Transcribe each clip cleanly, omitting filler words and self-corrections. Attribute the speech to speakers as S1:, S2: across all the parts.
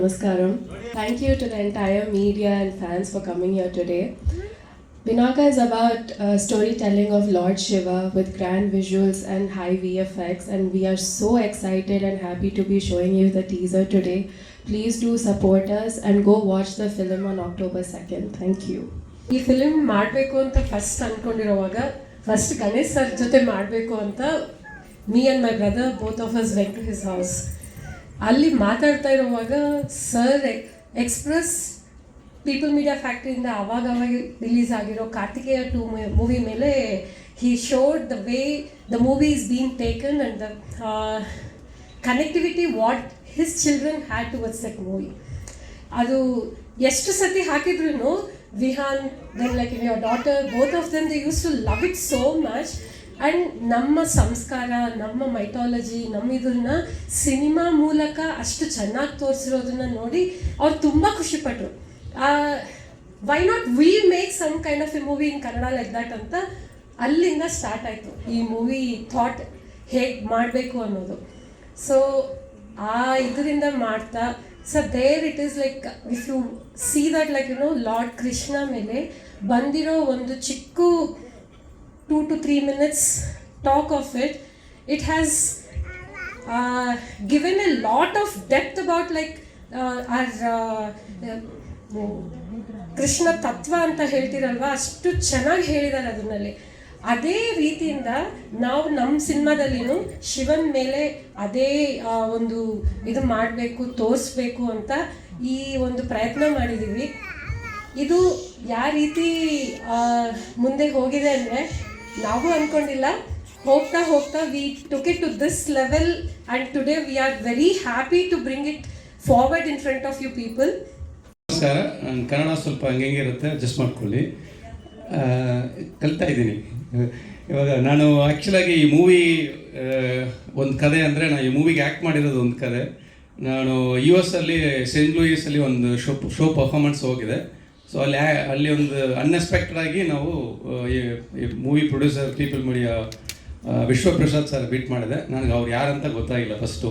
S1: Namaskaram. Thank you to the entire media and fans for coming here today. Pinaka is about storytelling of Lord Shiva with grand visuals and high VFX, and we are so excited and happy to be showing you the teaser today. Please do support us and go watch the film on October 2nd. Thank you.
S2: ಈ film ಮಾಡಬೇಕು ಅಂತ first ಅಂದ್ಕೊಂಡಿರೋವಾಗ first Ganesh sir ಜೊತೆ ಮಾಡಬೇಕು ಅಂತ me and my brother both of us went to his house. ಅಲ್ಲಿ ಮಾತಾಡ್ತಾ ಇರುವಾಗ ಸರ್ ಎಕ್ಸ್ಪ್ರೆಸ್ ಪೀಪಲ್ ಮೀಡಿಯಾ ಫ್ಯಾಕ್ಟ್ರಿಯಿಂದ ಅವಾಗ ರಿಲೀಸ್ ಆಗಿರೋ ಕಾರ್ತಿಕೇಯ 2 ಮೂವಿ ಮೇಲೆ he showed the way the movie is being taken and the connectivity what his children had towards that movie. ಅದು ಎಷ್ಟು ಸತಿ ಹಾಕಿದ್ರು Vihaan then like in your daughter both of them they use to love it so much. And ನಮ್ಮ ಸಂಸ್ಕಾರ, ನಮ್ಮ mythology, ನಮ್ಮ ಇದನ್ನ cinema ಮೂಲಕ ಅಷ್ಟು ಚೆನ್ನಾಗಿ ತೋರಿಸಿರೋದನ್ನ ನೋಡಿ ಅವ್ರು ತುಂಬ ಖುಷಿಪಟ್ಟರು. Why not we make some kind of a movie in Kannada like that ಅಂತ ಅಲ್ಲಿಂದ ಸ್ಟಾರ್ಟ್ ಆಯಿತು ಈ ಮೂವಿ ಥಾಟ್ ಹೇಗೆ ಮಾಡಬೇಕು ಅನ್ನೋದು. ಸೊ ಆ ಇದರಿಂದ ಮಾಡ್ತಾ there it is like if you see that like lord Krishna ಮೇಲೆ ಬಂದಿರೋ ಒಂದು ಚಿಕ್ಕ 2 to 3 minutes talk of it, it has given a lot of depth about like our Krishna ತತ್ವ ಅಂತ ಹೇಳ್ತಿರಲ್ವ, ಅಷ್ಟು ಚೆನ್ನಾಗಿ ಹೇಳಿದ್ದಾರೆ ಅದನ್ನಲ್ಲಿ. ಅದೇ ರೀತಿಯಿಂದ ನಾವು ನಮ್ಮ ಸಿನಿಮಾದಲ್ಲಿನೂ ಶಿವನ್ ಮೇಲೆ ಅದೇ ಒಂದು ಇದು ಮಾಡಬೇಕು, ತೋರಿಸ್ಬೇಕು ಅಂತ ಈ ಒಂದು ಪ್ರಯತ್ನ ಮಾಡಿದ್ದೀವಿ. ಇದು ಯಾವ ರೀತಿ ಮುಂದೆ ಹೋಗಿದೆ ಅಂದರೆ ನಾವು ಅಂದ್ಕೊಂಡಿಲ್ಲ, ಹೋಗ್ತಾ ಹೋಗ್ತಾ we took it to this level and today we are very happy to bring it forward in front of you people.
S3: ನಮಸ್ಕಾರ. ಕನ್ನಡ ಸ್ವಲ್ಪ ಹಂಗೆ ಅಡ್ಜಸ್ಟ್ ಮಾಡ್ಕೊಳ್ಳಿ. ಕಲಿತಾ ಇದ್ದೀನಿ ಇವಾಗ. ನಾನು ಆ್ಯಕ್ಚುಲಾಗಿ ಈ ಮೂವಿ ಒಂದು ಕತೆ ಅಂದರೆ ನಾನು ಈ ಮೂವಿಗೆ ಆ್ಯಕ್ಟ್ ಮಾಡಿರೋದು ಒಂದು ಕತೆ. ನಾನು US ಅಲ್ಲಿ ಸೆಂಟ್ ಲೂಯಿಸಲ್ಲಿ ಒಂದು ಶೋ ಪರ್ಫಾರ್ಮೆನ್ಸ್ ಹೋಗಿದೆ. ಸೊ ಅಲ್ಲಿ ಒಂದು ಅನ್ಎಕ್ಸ್ಪೆಕ್ಟೆಡ್ ಆಗಿ ನಾವು ಈ movie producer people media Vishwaprasad sir meet ಮಾಡಿದೆ. ನನಗೆ ಅವ್ರು ಯಾರಂತ ಗೊತ್ತಾಗಿಲ್ಲ ಫಸ್ಟು.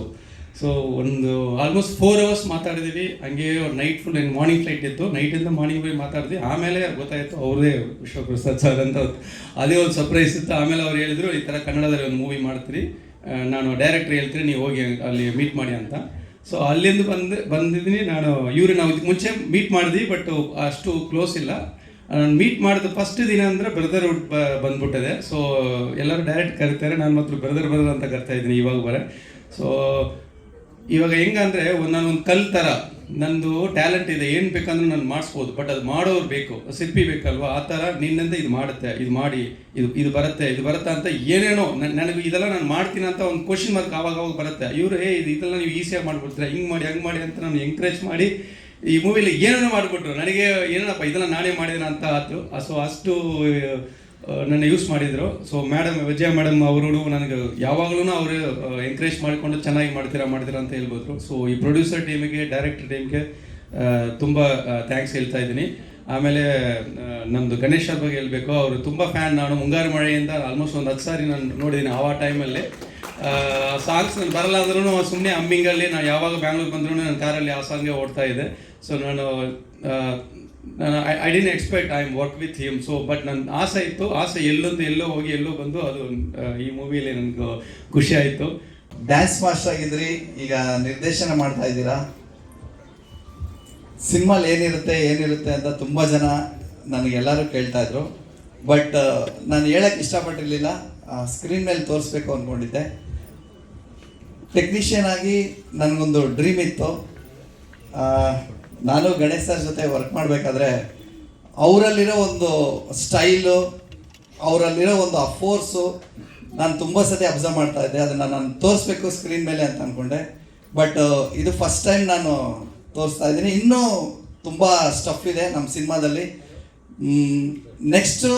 S3: ಸೊ ಒಂದು ಆಲ್ಮೋಸ್ಟ್ 4 hours ಮಾತಾಡಿದ್ದೀವಿ. ಹಂಗೆ ನೈಟ್ ಫುಲ್ ಮಾರ್ನಿಂಗ್ ಫ್ಲೈಟ್ ಇತ್ತು, ನೈಟಿಂದ ಮಾರ್ನಿಂಗ್ ಹೋಗಿ ಮಾತಾಡಿದ್ವಿ. ಆಮೇಲೆ ಗೊತ್ತಾಯಿತು ಅವ್ರದೇ ವಿಶ್ವಪ್ರಸಾದ್ ಸರ್ ಅಂತ. ಅದೇ ಒಂದು ಸರ್ಪ್ರೈಸ್ ಇತ್ತು. ಆಮೇಲೆ ಅವ್ರು ಹೇಳಿದ್ರು ಈ ಥರ ಕನ್ನಡದಲ್ಲಿ ಒಂದು ಮೂವಿ ಮಾಡ್ತೀರಿ, ನಾನು ಡೈರೆಕ್ಟ್ರ್ ಹೇಳ್ತೀನಿ, ನೀವು ಹೋಗಿ ಅಲ್ಲಿ ಮೀಟ್ ಮಾಡಿ ಅಂತ. ಸೊ ಅಲ್ಲಿಂದ ಬಂದಿದ್ದೀನಿ ನಾನು. ನಾವು ಇದಕ್ಕೆ ಮುಂಚೆ ಮೀಟ್ ಮಾಡಿದ್ವಿ, ಬಟ್ ಅಷ್ಟು ಕ್ಲೋಸ್ ಇಲ್ಲ. ನಾನು ಮೀಟ್ ಮಾಡಿದ ಫಸ್ಟ್ ದಿನ ಅಂದರೆ ಬ್ರದರ್ಹುಡ್ ಬಂದ್ಬಿಟ್ಟಿದೆ. ಸೊ ಎಲ್ಲರೂ ಡೈರೆಕ್ಟ್ ಕರಿತಾರೆ, ನಾನು ಮಾತ್ರ ಬ್ರದರ್ ಅಂತ ಕರ್ತಾ ಇದ್ದೀನಿ ಇವಾಗ ಸೊ ಇವಾಗ ಹೆಂಗಂದರೆ ನಾನೊಂದು ಕಲ್ ಥರ ನಂದು ಟ್ಯಾಲೆಂಟ್ ಇದೆ, ಏನು ಬೇಕಂದ್ರೆ ನಾನು ಮಾಡಿಸ್ಬೋದು, ಬಟ್ ಅದು ಮಾಡೋರು ಬೇಕು, ಶಿಲ್ಪಿ ಬೇಕಲ್ವ. ಆ ಥರ ನಿನ್ನಿಂದ ಇದು ಮಾಡುತ್ತೆ, ಇದು ಮಾಡಿ, ಇದು ಬರುತ್ತೆ ಅಂತ ಏನೇನೋ ನನಗೆ ಇದೆಲ್ಲ ನಾನು ಮಾಡ್ತೀನಿ ಅಂತ ಒಂದು ಕ್ವಶನ್ ಮಾರ್ಕ್ ಆವಾಗ ಬರುತ್ತೆ. ಇವರು ಇದೆಲ್ಲ ನೀವು ಈಸಿಯಾಗಿ ಮಾಡ್ಬಿಡ್ತೀರಾ, ಹಿಂಗೆ ಮಾಡಿ ಹಂಗೆ ಮಾಡಿ ಅಂತ ನಾನು ಎಂಕರೇಜ್ ಮಾಡಿ ಈ ಮೂವಿಲಿ ಏನೇನೋ ಮಾಡಿಬಿಟ್ರು. ನನಗೆ ಏನಪ್ಪ ಇದೆಲ್ಲ ನಾನೇ ಮಾಡಿದ್ದೀನಿ ಅಂತ ಆಯ್ತು. ಸೊ ಅಷ್ಟು ನನ್ನ ಯೂಸ್ ಮಾಡಿದರು. ಸೊ ವಿಜಯ ಮೇಡಮ್ ಅವರು ನನಗೆ ಯಾವಾಗಲೂ ಅವರು ಎಂಕರೇಜ್ ಮಾಡಿಕೊಂಡು ಚೆನ್ನಾಗಿ ಮಾಡ್ತೀರಾ ಅಂತ ಹೇಳ್ಬೋದು. ಸೊ ಈ ಪ್ರೊಡ್ಯೂಸರ್ ಟೀಮಿಗೆ, ಡೈರೆಕ್ಟರ್ ಟೀಮ್ಗೆ ತುಂಬ ಥ್ಯಾಂಕ್ಸ್ ಹೇಳ್ತಾ ಇದ್ದೀನಿ. ಆಮೇಲೆ ನಮ್ಮದು ಗಣೇಶ್ ಬಗ್ಗೆ ಹೇಳಬೇಕು. ಅವರು ತುಂಬ ಫ್ಯಾನ್. ನಾನು ಮುಂಗಾರು ಮಳೆಯಿಂದ ಆಲ್ಮೋಸ್ಟ್ ಒಂದು 10 ಸಾರಿ ನಾನು ನೋಡಿದ್ದೀನಿ. ಆ ಟೈಮಲ್ಲಿ ಸಾಂಗ್ಸ್ ನಾನು ಬರಲ್ಲ ಅಂದ್ರೂ ಸುಮ್ಮನೆ ಹಮ್ಮಿಂಗಲ್ಲಿ ನಾನು ಯಾವಾಗ ಬ್ಯಾಂಗ್ಳೂರ್ ಬಂದ್ರೂ ನನ್ನ ಕಾರಲ್ಲಿ ಆ ಸಾಂಗೇ ಓಡ್ತಾ ಇದೆ. ಸೊ ನಾನು I didn't expect I am work with him. So but ನನ್ನ ಆಸೆ ಇತ್ತು. ಆಸೆ ಎಲ್ಲೋ ಹೋಗಿ ಎಲ್ಲೋ ಬಂದು ಅದು ಈ ಮೂವಿಯಲ್ಲಿ ನನಗೆ ಖುಷಿ ಆಯಿತು.
S4: ಡ್ಯಾನ್ಸ್ ಮಾಸ್ಟರ್ ಆಗಿದ್ರಿ, ಈಗ ನಿರ್ದೇಶನ ಮಾಡ್ತಾ ಇದ್ದೀರಾ. ಸಿನಿಮಾಲಿ ಏನಿರುತ್ತೆ ಅಂತ ತುಂಬ ಜನ ನನಗೆಲ್ಲರೂ ಕೇಳ್ತಾ ಇದ್ರು. ಬಟ್ ನಾನು ಹೇಳಕ್ಕೆ ಇಷ್ಟಪಟ್ಟಿರಲಿಲ್ಲ, ಸ್ಕ್ರೀನ್ ಮೇಲೆ ತೋರಿಸ್ಬೇಕು ಅಂದ್ಕೊಂಡಿದ್ದೆ. ಟೆಕ್ನಿಷಿಯನ್ ಆಗಿ ನನಗೊಂದು ಡ್ರೀಮ್ ಇತ್ತು. ನಾನು ಗಣೇಶ್ ಸರ್ ಜೊತೆ ವರ್ಕ್ ಮಾಡಬೇಕಾದ್ರೆ ಅವರಲ್ಲಿರೋ ಒಂದು ಸ್ಟೈಲು, ಅವರಲ್ಲಿರೋ ಒಂದು ಆ ಫೋರ್ಸು ನಾನು ತುಂಬ ಸತಿ ಅಬ್ಸರ್ವ್ ಮಾಡ್ತಾ ಇದ್ದೆ. ಅದನ್ನು ನಾನು ತೋರಿಸ್ಬೇಕು ಸ್ಕ್ರೀನ್ ಮೇಲೆ ಅಂತ ಅಂದ್ಕೊಂಡೆ. ಬಟ್ ಇದು ಫಸ್ಟ್ ಟೈಮ್ ನಾನು ತೋರಿಸ್ತಾ ಇದ್ದೀನಿ. ಇನ್ನೂ ತುಂಬ ಸ್ಟಫ್ ಇದೆ ನಮ್ಮ ಸಿನಿಮಾದಲ್ಲಿ. ನೆಕ್ಸ್ಟು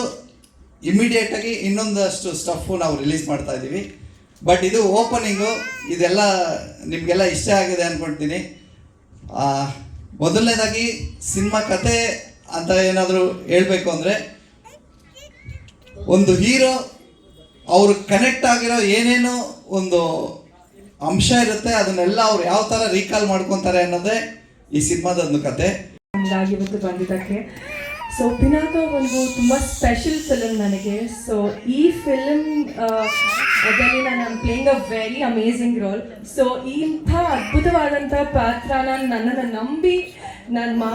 S4: ಇಮಿಡಿಯೇಟಾಗಿ ಇನ್ನೊಂದಷ್ಟು ಸ್ಟಫು ನಾವು ರಿಲೀಸ್ ಮಾಡ್ತಾ ಇದ್ದೀವಿ. ಬಟ್ ಇದು ಓಪನಿಂಗು. ಇದೆಲ್ಲ ನಿಮಗೆಲ್ಲ ಇಷ್ಟ ಆಗಿದೆ ಅಂದ್ಕೊಳ್ತೀನಿ. ಮೊದಲನೇದಾಗಿ ಸಿನಿಮಾ ಕತೆ ಅಂತ ಏನಾದರೂ ಹೇಳಬೇಕು ಅಂದರೆ, ಒಂದು ಹೀರೋ ಅವರು ಕನೆಕ್ಟ್ ಆಗಿರೋ ಏನೇನೋ ಒಂದು ಅಂಶ ಇರುತ್ತೆ, ಅದನ್ನೆಲ್ಲ ಅವ್ರು ಯಾವ ಥರ ರೀಕಾಲ್ ಮಾಡ್ಕೊತಾರೆ ಅನ್ನೋದೇ ಈ ಸಿನಿಮಾದೊಂದು ಕತೆ.
S5: ಹಂಗಾಗಿ ಇವತ್ತು ಬಂದಿದ್ದಕ್ಕೆ. ಸೊ ಪಿನಾಕ ಒಂದು ತುಂಬ ಸ್ಪೆಷಲ್ ಫಿಲಮ್ ನನಗೆ. ಸೊ ಈ ಫಿಲಮ್ ಅದರಲ್ಲಿ ನಾನು playing a very amazing role. So ಇಂಥ ಅದ್ಭುತವಾದಂಥ ಪಾತ್ರನ ನನ್ನನ್ನು ನಂಬಿ ನಾನು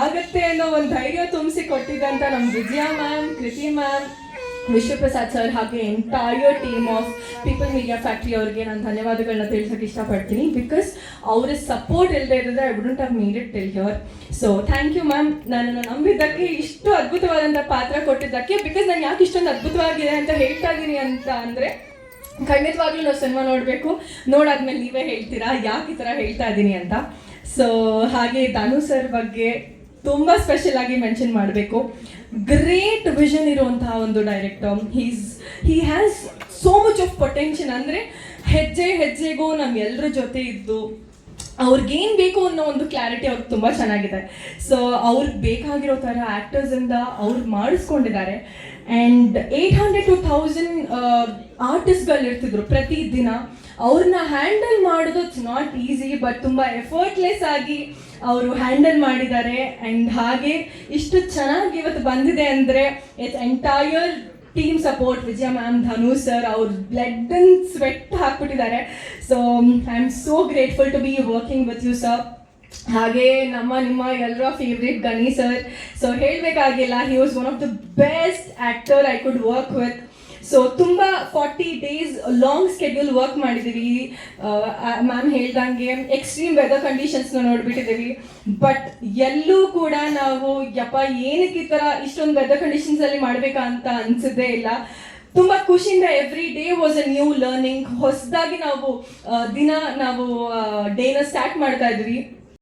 S5: ಆಗತ್ತೆ ಅನ್ನೋ ಒಂದು ಧೈರ್ಯ ತುಂಬಿಸಿ ಕೊಟ್ಟಿದ್ದಂಥ ನಮ್ಮ Vijaya ma'am, Kriti ma'am, Vishwaprasad sir ಹಾಗೆ entire team of people media factory ಅವ್ರಿಗೆ ನಾನು ಧನ್ಯವಾದಗಳನ್ನ ತಿಳಿಸೋಕೆ ಇಷ್ಟಪಡ್ತೀನಿ. ಬಿಕಾಸ್ ಅವರ ಸಪೋರ್ಟ್ ಇಲ್ಲದೆ ಇರೋದ್ರೆ I wouldn't have made it till here. So thank you ma'am, ನನ್ನನ್ನು ನಂಬಿದ್ದಕ್ಕೆ, ಇಷ್ಟು ಅದ್ಭುತವಾದಂಥ ಪಾತ್ರ ಕೊಟ್ಟಿದ್ದಕ್ಕೆ. ಬಿಕಾಸ್ ನಾನು ಯಾಕೆ ಇಷ್ಟೊಂದು ಅದ್ಭುತವಾಗಿದೆ ಅಂತ ಹೇಳ್ತಾ ಇದ್ದೀನಿ ಅಂತ ಅಂದರೆ, ಖಂಡಿತವಾಗ್ಲೂ ನಾವು ಸಿನಿಮಾ ನೋಡಬೇಕು, ನೋಡಾದ್ಮೇಲೆ ನೀವೇ ಹೇಳ್ತೀರಾ ಯಾಕೆ ಈ ಥರ ಹೇಳ್ತಾ ಇದ್ದೀನಿ ಅಂತ. ಸೊ ಹಾಗೆ ಧನು ಸರ್ ಬಗ್ಗೆ ತುಂಬ ಸ್ಪೆಷಲ್ ಆಗಿ ಮೆನ್ಷನ್ ಮಾಡಬೇಕು. ಗ್ರೇಟ್ ವಿಷನ್ ಇರುವಂತಹ ಒಂದು director. He has so much of potential. ಅಂದರೆ ಹೆಜ್ಜೆ ಹೆಜ್ಜೆಗೂ ನಮ್ಮೆಲ್ಲರ ಜೊತೆ ಇದ್ದು ಅವ್ರಿಗೇನು ಬೇಕು ಅನ್ನೋ ಒಂದು ಕ್ಲಾರಿಟಿ ಅವ್ರಿಗೆ ತುಂಬ ಚೆನ್ನಾಗಿದೆ. ಸೊ ಅವ್ರಿಗೆ ಬೇಕಾಗಿರೋ ಥರ ಆ್ಯಕ್ಟರ್ಸಿಂದ ಅವ್ರು ಮಾಡಿಸ್ಕೊಂಡಿದ್ದಾರೆ. ಆ್ಯಂಡ್ 800 to 1000 ಆರ್ಟಿಸ್ಟ್ಗಳು ಇರ್ತಿದ್ರು ಪ್ರತಿದಿನ. ಅವ್ರನ್ನ ಹ್ಯಾಂಡಲ್ ಮಾಡೋದು ಇಟ್ಸ್ ನಾಟ್ ಈಸಿ, ಬಟ್ ತುಂಬ ಎಫರ್ಟ್ಲೆಸ್ ಆಗಿ ಅವರು ಹ್ಯಾಂಡಲ್ ಮಾಡಿದ್ದಾರೆ. ಆ್ಯಂಡ್ ಹಾಗೆ ಇಷ್ಟು ಚೆನ್ನಾಗಿ ಇವತ್ತು ಬಂದಿದೆ ಅಂದರೆ it's entire team support. Vijaya ma'am, Dhanu sir ಅವ್ರ ಬ್ಲಡ್ ಆ್ಯಂಡ್ ಸ್ವೆಟ್ ಹಾಕ್ಬಿಟ್ಟಿದ್ದಾರೆ. So I am so grateful to be working with you sir. ಹಾಗೆ ನಿಮ್ಮ ಎಲ್ಲರ ಫೇವ್ರೇಟ್ ಗಣಿ ಸರ್. ಸೊ ಹೇಳಬೇಕಾಗಿಲ್ಲ, he was one of the best actor I could work with. So ತುಂಬ 40 days long schedule work ಮಾಡಿದ್ದೀವಿ. Ma'am ಹೇಳ್ದಂಗೆ extreme weather ಕಂಡೀಷನ್ಸ್ನ ನೋಡಿಬಿಟ್ಟಿದ್ದೀವಿ. But ಎಲ್ಲೂ ಕೂಡ ನಾವು ಏನಕ್ಕೆ ಈ ಥರ ಇಷ್ಟೊಂದು ವೆದರ್ ಕಂಡೀಷನ್ಸಲ್ಲಿ ಮಾಡಬೇಕಾ ಅಂತ ಅನಿಸಿದ್ದೇ ಇಲ್ಲ. ತುಂಬ ಖುಷಿಯಿಂದ every day was a new learning. ಹೊಸದಾಗಿ ನಾವು ಡೇನ ಸ್ಟಾರ್ಟ್ ಮಾಡ್ತಾ ಇದ್ವಿ.